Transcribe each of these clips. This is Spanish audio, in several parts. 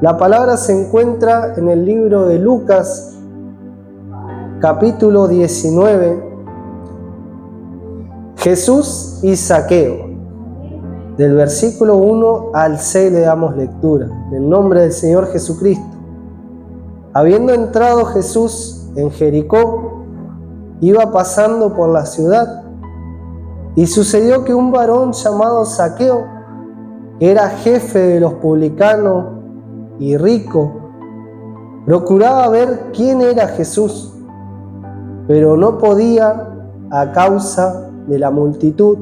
La palabra se encuentra en el libro de Lucas, capítulo 19, Jesús y Zaqueo. Del versículo 1 al 6 le damos lectura, en el nombre del Señor Jesucristo. Habiendo entrado Jesús en Jericó, iba pasando por la ciudad, y sucedió que un varón llamado Zaqueo, que era jefe de los publicanos y rico, procuraba ver quién era Jesús, pero no podía a causa de la multitud,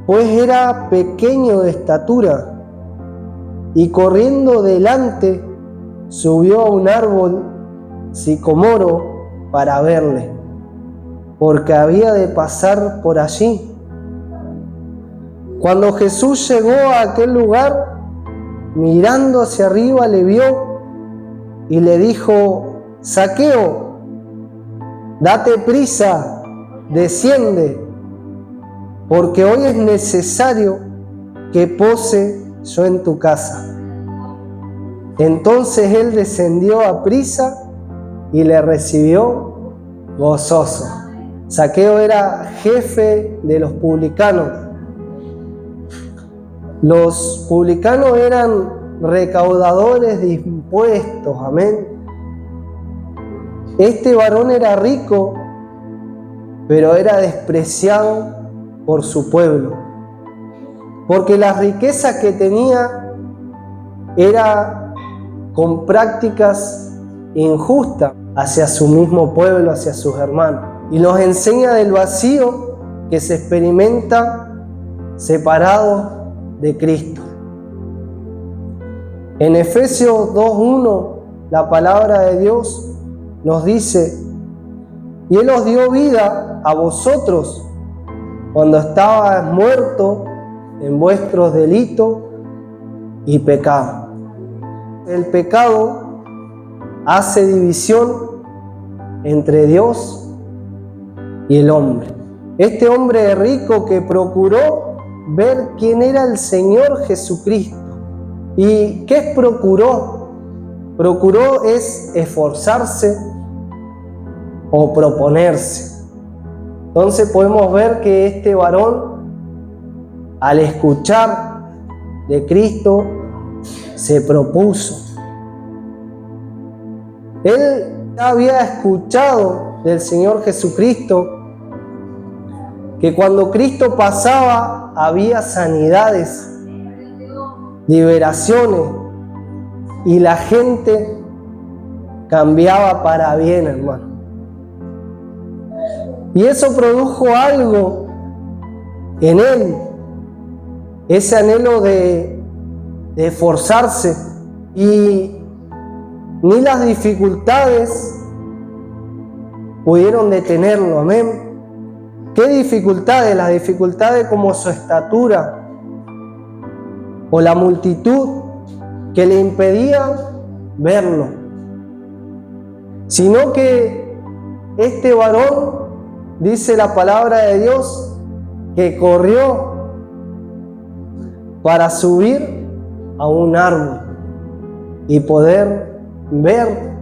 pues era pequeño de estatura, y corriendo delante subió a un árbol sicomoro para verle, porque había de pasar por allí. Cuando Jesús llegó a aquel lugar, mirando hacia arriba le vio y le dijo: Zaqueo, date prisa, desciende, porque hoy es necesario que pose yo en tu casa. Entonces él descendió a prisa y le recibió gozoso. Zaqueo era jefe de los publicanos. Los publicanos eran recaudadores de impuestos, amén. Este varón era rico, pero era despreciado por su pueblo, porque las riquezas que tenía era con prácticas injustas hacia su mismo pueblo, hacia sus hermanos. Y nos enseña del vacío que se experimenta separado de Cristo. En Efesios 2:1, la palabra de Dios nos dice: y Él os dio vida a vosotros cuando estabais muertos en vuestros delitos y pecados. El pecado hace división entre Dios y el hombre. Este hombre rico que procuró ver quién era el Señor Jesucristo. ¿Y qué procuró? Procuró es esforzarse o proponerse. Entonces podemos ver que este varón, al escuchar de Cristo, se propuso. Él había escuchado del Señor Jesucristo que cuando Cristo pasaba había sanidades, liberaciones, y la gente cambiaba para bien, hermano. Y eso produjo algo en él, ese anhelo de esforzarse, y ni las dificultades pudieron detenerlo, amén. ¿Qué dificultades? Las dificultades como su estatura o la multitud que le impedían verlo, sino que este varón, dice la palabra de Dios, que corrió para subir a un árbol y poder ver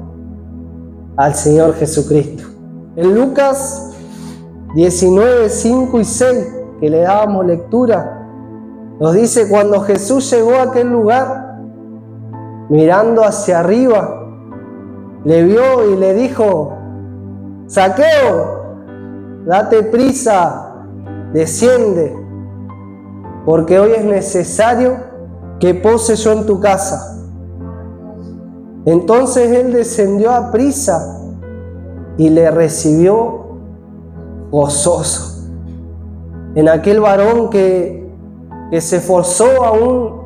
al Señor Jesucristo. En Lucas 19, 5 y 6, que le dábamos lectura, nos dice: cuando Jesús llegó a aquel lugar, mirando hacia arriba, le vio y le dijo: Zaqueo, date prisa, desciende, porque hoy es necesario que pose yo en tu casa. Entonces él descendió a prisa y le recibió gozoso. En aquel varón que se esforzó aún,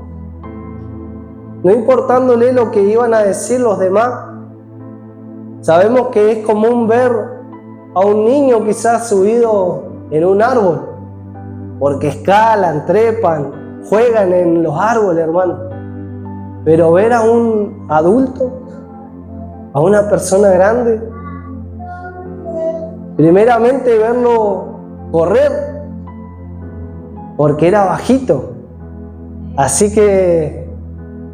no importándole lo que iban a decir los demás. Sabemos que es común ver a un niño quizás subido en un árbol, porque escalan, trepan, juegan en los árboles, hermano. Pero ver a un adulto, a una persona grande, primeramente verlo correr, porque era bajito. Así que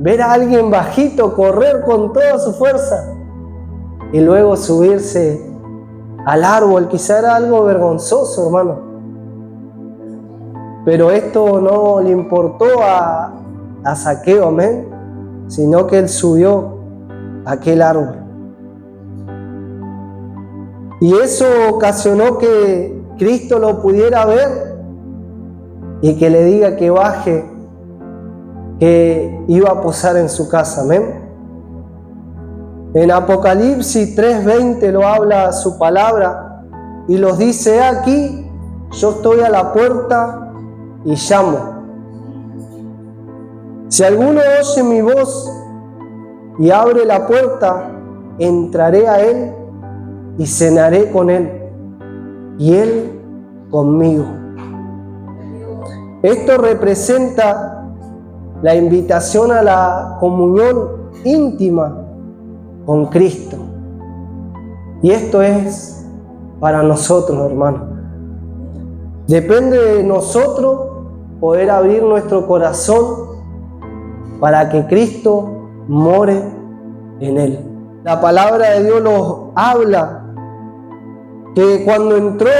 ver a alguien bajito correr con toda su fuerza y luego subirse al árbol. Quizá era algo vergonzoso, hermano. Pero esto no le importó a Zaqueo, amén, sino que él subió a aquel árbol. Y eso ocasionó que Cristo lo pudiera ver y que le diga que baje, que iba a posar en su casa, amén. En Apocalipsis 3:20 lo habla su palabra y los dice: aquí yo estoy a la puerta y llamo. Si alguno oye mi voz y abre la puerta, entraré a él y cenaré con él y él conmigo. Esto representa la invitación a la comunión íntima con Cristo. Y esto es para nosotros, hermanos. Depende de nosotros poder abrir nuestro corazón para que Cristo more en él. La palabra de Dios nos habla que cuando entró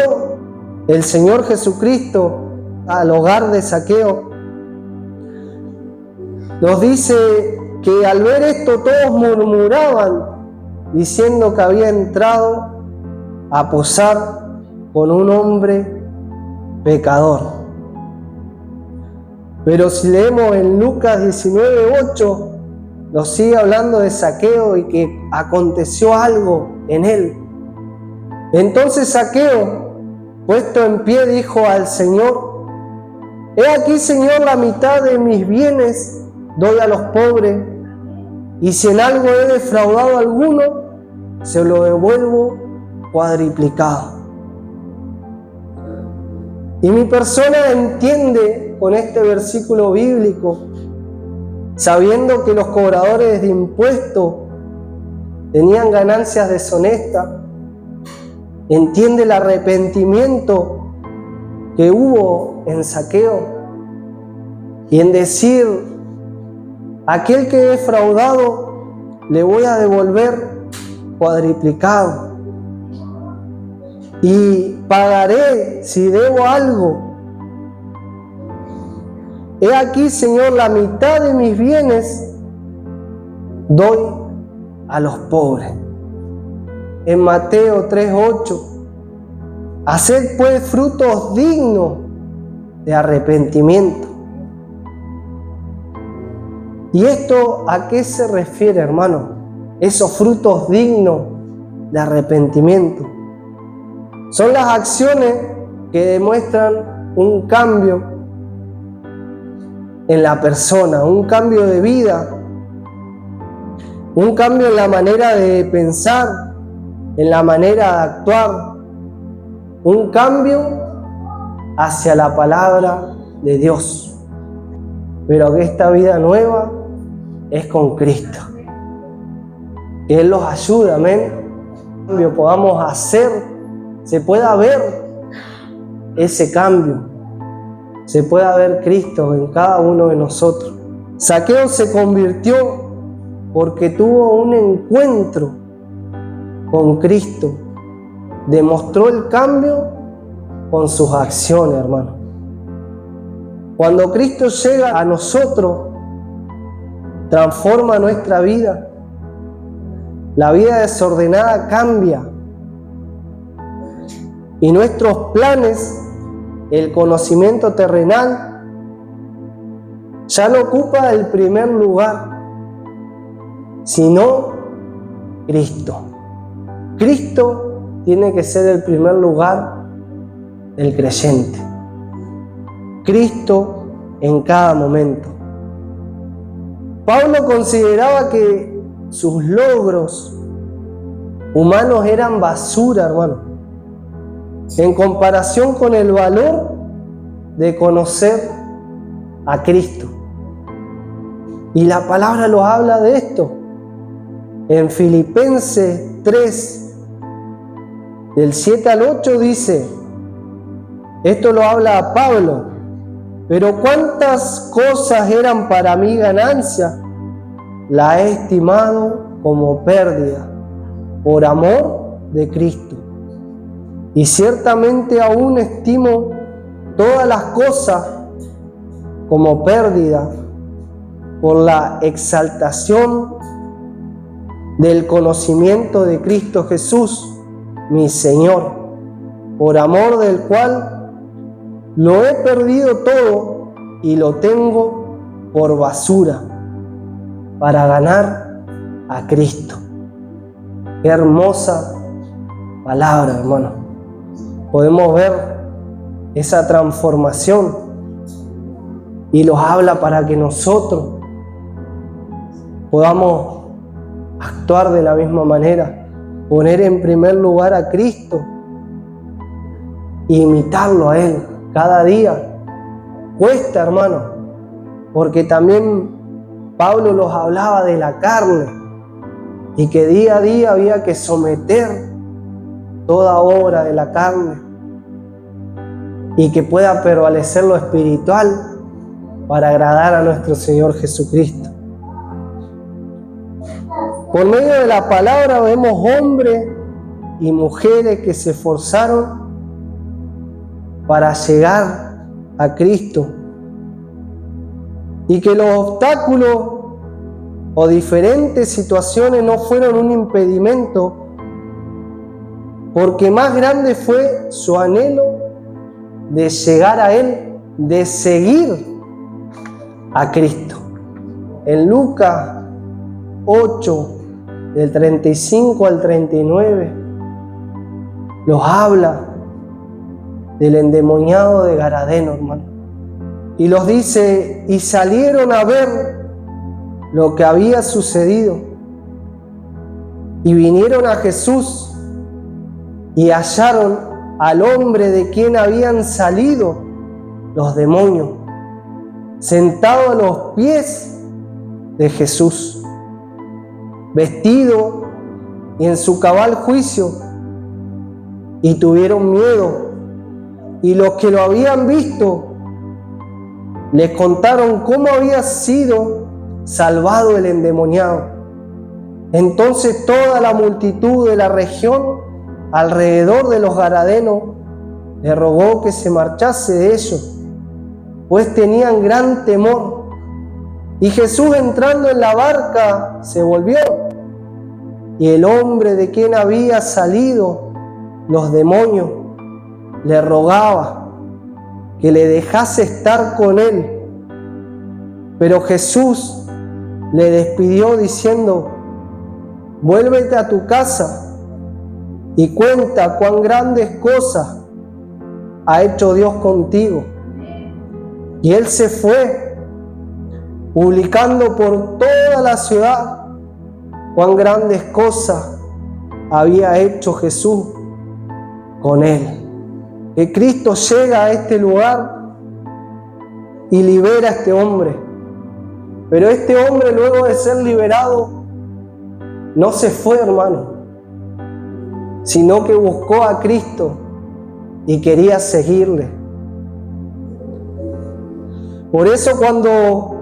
el Señor Jesucristo al hogar de Zaqueo, nos dice que al ver esto todos murmuraban, diciendo que había entrado a posar con un hombre pecador. Pero si leemos en Lucas 19:8, nos sigue hablando de Zaqueo y que aconteció algo en él. Entonces Zaqueo, puesto en pie, dijo al Señor: he aquí, Señor, la mitad de mis bienes doy a los pobres, y si en algo he defraudado a alguno, se lo devuelvo cuadriplicado. Y mi persona entiende con este versículo bíblico, sabiendo que los cobradores de impuestos tenían ganancias deshonestas, entiende el arrepentimiento que hubo en Zaqueo y en decir: aquel que he defraudado le voy a devolver cuadriplicado y pagaré si debo algo. He aquí, Señor, la mitad de mis bienes doy a los pobres. En Mateo 3:8, haced pues frutos dignos de arrepentimiento. ¿Y esto a qué se refiere, hermano? Esos frutos dignos de arrepentimiento son las acciones que demuestran un cambio en la persona, un cambio de vida, un cambio en la manera de pensar, en la manera de actuar, un cambio hacia la palabra de Dios. Pero que esta vida nueva es con Cristo. Que Él los ayude, amén. Que podamos hacer, se pueda ver ese cambio, se pueda ver Cristo en cada uno de nosotros. Zaqueo se convirtió porque tuvo un encuentro con Cristo, demostró el cambio con sus acciones, hermano. Cuando Cristo llega a nosotros, transforma nuestra vida. La vida desordenada cambia. Y nuestros planes, el conocimiento terrenal, ya no ocupa el primer lugar, sino Cristo. Cristo tiene que ser el primer lugar del creyente. Cristo en cada momento. Pablo consideraba que sus logros humanos eran basura, hermano, en comparación con el valor de conocer a Cristo. Y la palabra lo habla de esto. En Filipenses 3, del 7 al 8 dice, esto lo habla a Pablo: pero cuántas cosas eran para mí ganancia la he estimado como pérdida por amor de Cristo. Y ciertamente aún estimo todas las cosas como pérdida por la exaltación del conocimiento de Cristo Jesús, mi Señor, por amor del cual lo he perdido todo y lo tengo por basura para ganar a Cristo. Qué hermosa palabra, hermano. Podemos ver esa transformación y nos habla para que nosotros podamos actuar de la misma manera, poner en primer lugar a Cristo e imitarlo a Él cada día. Cuesta, hermano, porque también Pablo nos hablaba de la carne y que día a día había que someter toda obra de la carne y que pueda prevalecer lo espiritual para agradar a nuestro Señor Jesucristo. Por medio de la palabra vemos hombres y mujeres que se esforzaron para llegar a Cristo y que los obstáculos o diferentes situaciones no fueron un impedimento, porque más grande fue su anhelo de llegar a Él, de seguir a Cristo. En Lucas 8, del 35 al 39, nos habla del endemoniado de Garadeno, hermano. Y los dice, y salieron a ver lo que había sucedido. Y vinieron a Jesús y hallaron al hombre de quien habían salido los demonios, sentado a los pies de Jesús, vestido y en su cabal juicio, y tuvieron miedo. Y los que lo habían visto les contaron cómo había sido salvado el endemoniado. Entonces toda la multitud de la región alrededor de los Garadenos le rogó que se marchase de ellos, pues tenían gran temor. Y Jesús, entrando en la barca, se volvió, y el hombre de quien había salido los demonios le rogaba que le dejase estar con él. Pero Jesús le despidió diciendo, vuélvete a tu casa y cuenta cuán grandes cosas ha hecho Dios contigo. Y él se fue, publicando por toda la ciudad cuán grandes cosas había hecho Jesús con él. Que Cristo llega a este lugar y libera a este hombre. Pero este hombre, luego de ser liberado, no se fue, hermano, sino que buscó a Cristo y quería seguirle. Por eso cuando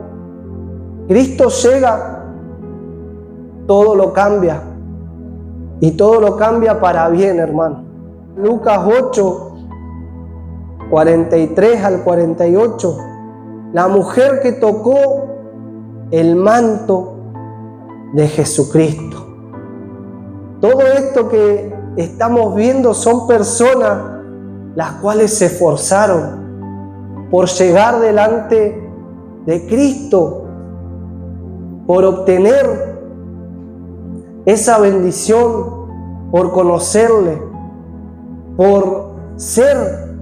Cristo llega, todo lo cambia. Y todo lo cambia para bien, hermano. Lucas 8, 43 al 48, la mujer que tocó el manto de Jesucristo. Todo esto que estamos viendo son personas las cuales se esforzaron por llegar delante de Cristo, por obtener esa bendición, por conocerle, por ser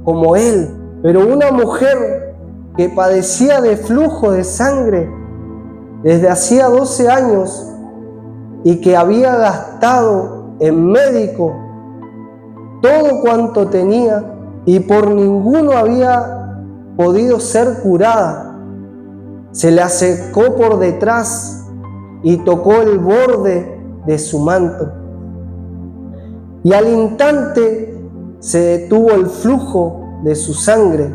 como Él. Pero una mujer que padecía de flujo de sangre desde hacía 12 años y que había gastado en médico todo cuanto tenía y por ninguno había podido ser curada, se le acercó por detrás y tocó el borde de su manto. Y al instante se detuvo el flujo de su sangre.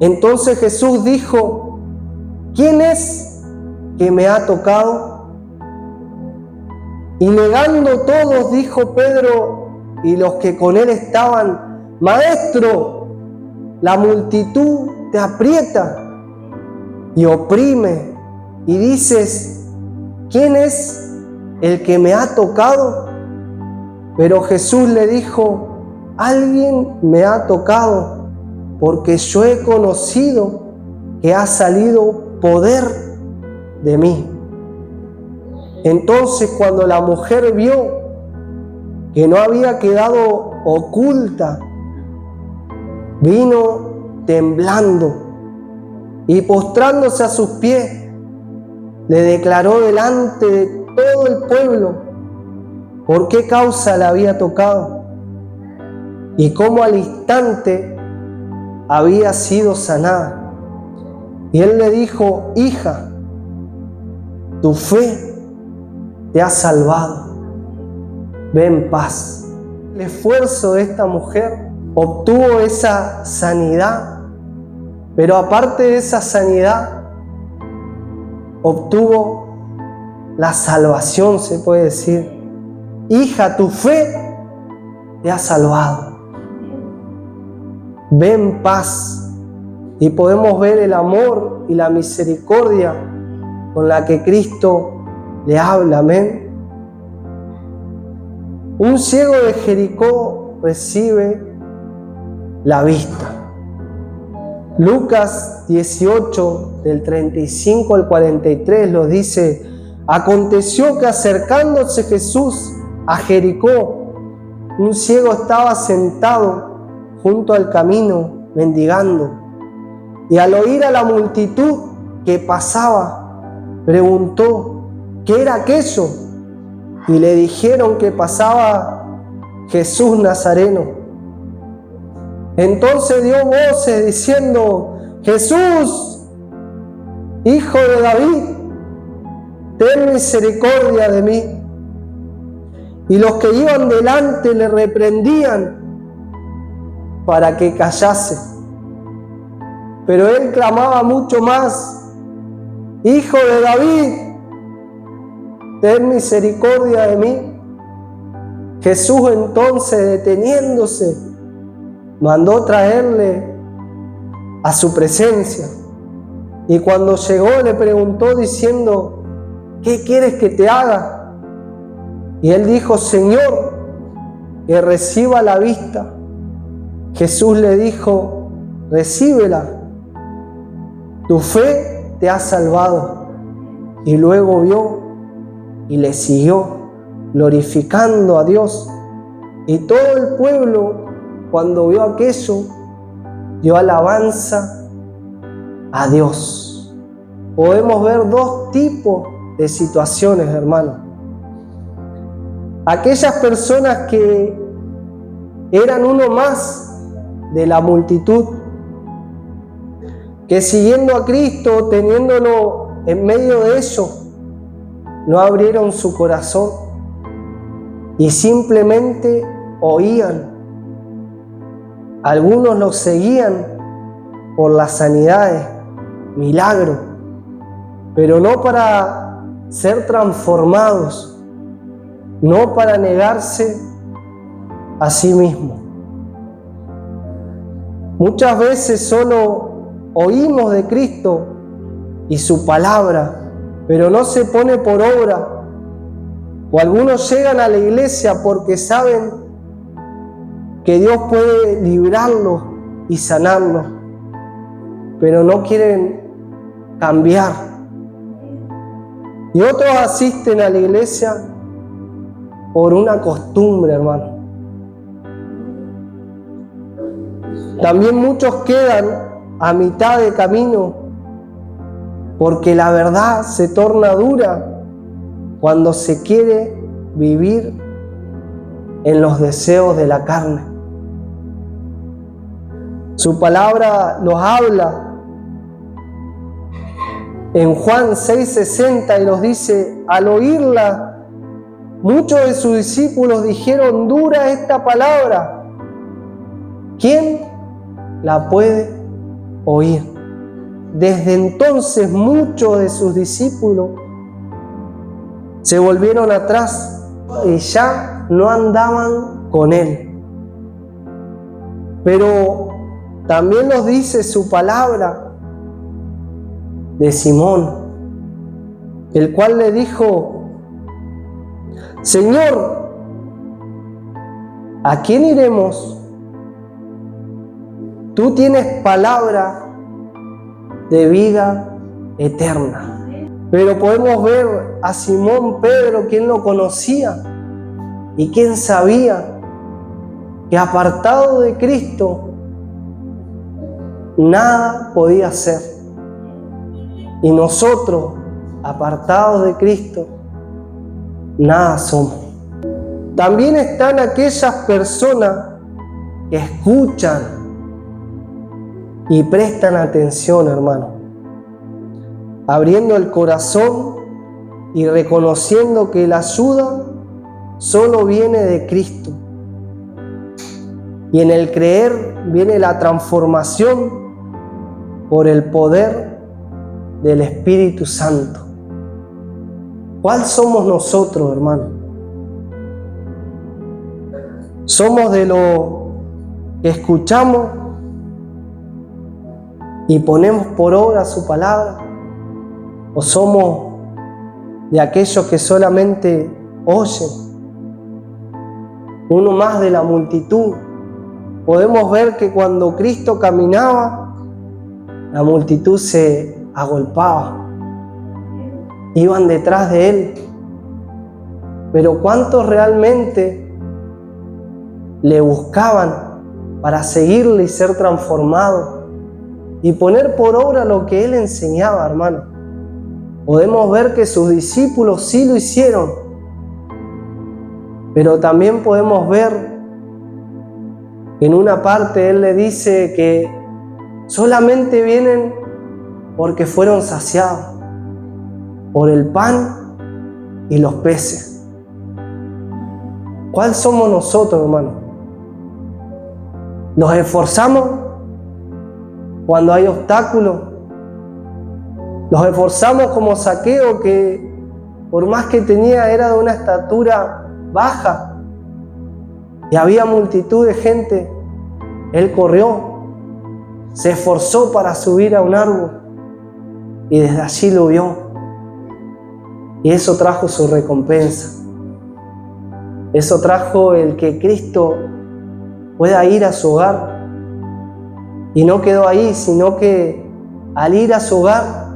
Entonces Jesús dijo, ¿quién es que me ha tocado? Y negando todos, dijo Pedro y los que con él estaban: Maestro, la multitud te aprieta y oprime, y dices: ¿quién es el que me ha tocado? Pero Jesús le dijo: alguien me ha tocado, porque yo he conocido que ha salido poder de mí. Entonces, cuando la mujer vio que no había quedado oculta, vino temblando y postrándose a sus pies, le declaró delante de todo el pueblo por qué causa le había tocado y cómo al instante había sido sanada. Y él le dijo: hija, tu fe te ha salvado, ve en paz. El esfuerzo de esta mujer obtuvo esa sanidad, pero aparte de esa sanidad, obtuvo la salvación, se puede decir. Hija, tu fe te ha salvado, ve en paz. Y podemos ver el amor y la misericordia con la que Cristo le habla, amén. Un ciego de Jericó recibe la vista. Lucas 18, del 35 al 43, nos dice: aconteció que acercándose Jesús a Jericó, un ciego estaba sentado junto al camino mendigando. Y al oír a la multitud que pasaba, preguntó: ¿qué era aquello? Y le dijeron que pasaba Jesús Nazareno. Entonces dio voces diciendo: Jesús, Hijo de David, ten misericordia de mí. Y los que iban delante le reprendían para que callase. Pero él clamaba mucho más: Hijo de David, ten misericordia de mí. Jesús entonces, deteniéndose, mandó traerle a su presencia. Y cuando llegó le preguntó diciendo: ¿qué quieres que te haga? Y él dijo: Señor, que reciba la vista. Jesús le dijo: recíbela, tu fe te ha salvado. Y luego vio y le siguió, glorificando a Dios. Y todo el pueblo, cuando vio aquello, dio alabanza a Dios. Podemos ver dos tipos de situaciones, hermanos. Aquellas personas que eran uno más de la multitud, que siguiendo a Cristo, teniéndolo en medio de ellos, no abrieron su corazón y simplemente oían. Algunos los seguían por las sanidades, milagros, pero no para ser transformados, no para negarse a sí mismos. Muchas veces solo oímos de Cristo y su palabra, pero no se pone por obra. O algunos llegan a la iglesia porque saben que Dios puede librarlos y sanarlos, pero no quieren cambiar. Y otros asisten a la iglesia por una costumbre, hermano. También muchos quedan a mitad de camino porque la verdad se torna dura cuando se quiere vivir en los deseos de la carne. Su palabra nos habla en Juan 6:60 y nos dice: al oírla, muchos de sus discípulos dijeron: dura esta palabra, ¿quién la puede oír? desde entonces muchos de sus discípulos se volvieron atrás y ya no andaban con él. Pero también nos dice su palabra de Simón, el cual le dijo: Señor, ¿a quién iremos? Tú tienes palabra de vida eterna. Pero podemos ver a Simón Pedro, quien lo conocía y quien sabía que apartado de Cristo nada podía hacer. Y nosotros, apartados de Cristo, nada somos. También están aquellas personas que escuchan y prestan atención, hermano, abriendo el corazón y reconociendo que la ayuda solo viene de Cristo. Y en el creer viene la transformación por el poder del Espíritu Santo. ¿Cuál somos nosotros, hermano? ¿Somos de lo que escuchamos y ponemos por obra su palabra? ¿O somos de aquellos que solamente oyen? Uno más de la multitud. Podemos ver que cuando Cristo caminaba, la multitud se agolpaba, iban detrás de Él. Pero ¿cuántos realmente le buscaban para seguirle y ser transformados y poner por obra lo que Él enseñaba, hermano? Podemos ver que sus discípulos sí lo hicieron, pero también podemos ver que en una parte Él le dice que solamente vienen porque fueron saciados por el pan y los peces. ¿Cuál somos nosotros, hermano? ¿Nos esforzamos cuando hay obstáculos? Nos esforzamos como Zaqueo, que por más que tenía era de una estatura baja y había multitud de gente, él corrió, se esforzó para subir a un árbol y desde allí lo vio. Y eso trajo su recompensa. Eso trajo el que Cristo pueda ir a su hogar. Y no quedó ahí, sino que al ir a su hogar,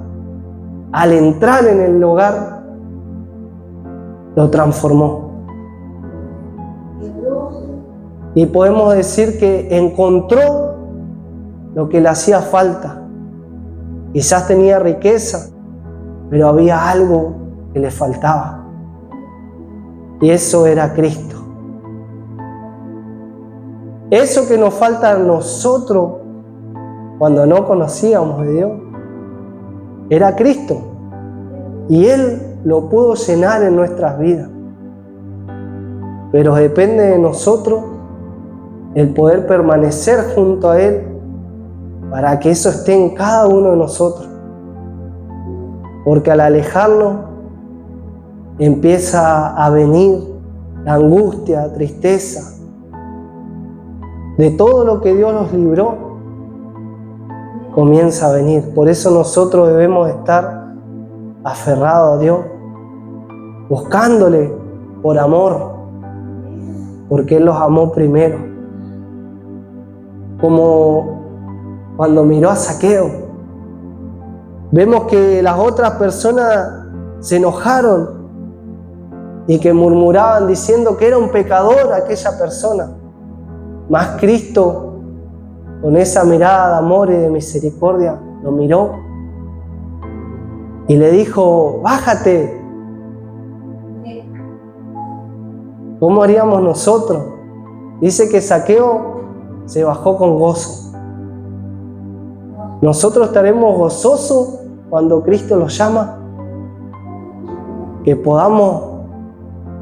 al entrar en el hogar, lo transformó. Y podemos decir que encontró lo que le hacía falta. Quizás tenía riqueza, pero había algo que le faltaba. Y eso era Cristo. Eso que nos falta a nosotros cuando no conocíamos de Dios, era Cristo. Y Él lo pudo llenar en nuestras vidas. Pero depende de nosotros el poder permanecer junto a Él para que eso esté en cada uno de nosotros. Porque al alejarnos empieza a venir la angustia, tristeza de todo lo que Dios nos libró, comienza a venir. Por eso nosotros debemos estar aferrados a Dios, buscándole por amor, porque Él los amó primero. Como cuando miró a Zaqueo, vemos que las otras personas se enojaron y que murmuraban diciendo que era un pecador aquella persona. Mas Cristo, con esa mirada de amor y de misericordia, lo miró y le dijo: bájate. ¿Cómo haríamos nosotros? Dice que Zaqueo se bajó con gozo. ¿Nosotros estaremos gozosos cuando Cristo los llama? Que podamos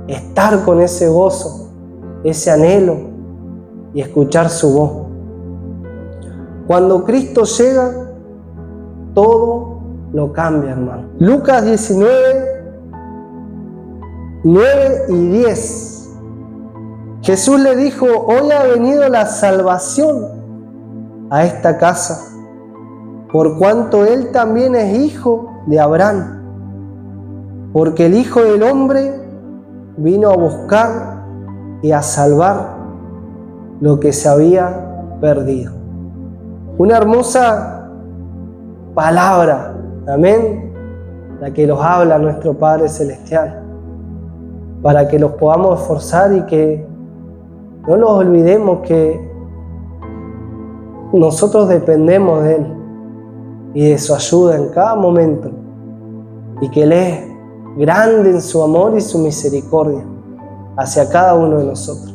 estar con ese gozo, ese anhelo y escuchar su voz. Cuando Cristo llega, todo lo cambia, hermano. Lucas 19, 9 y 10. Jesús le dijo: hoy ha venido la salvación a esta casa, por cuanto él también es hijo de Abraham. Porque el Hijo del Hombre vino a buscar y a salvar lo que se había perdido. Una hermosa palabra, amén, la que nos habla nuestro Padre Celestial, para que los podamos esforzar y que no nos olvidemos que nosotros dependemos de Él y de su ayuda en cada momento, y que Él es grande en su amor y su misericordia hacia cada uno de nosotros.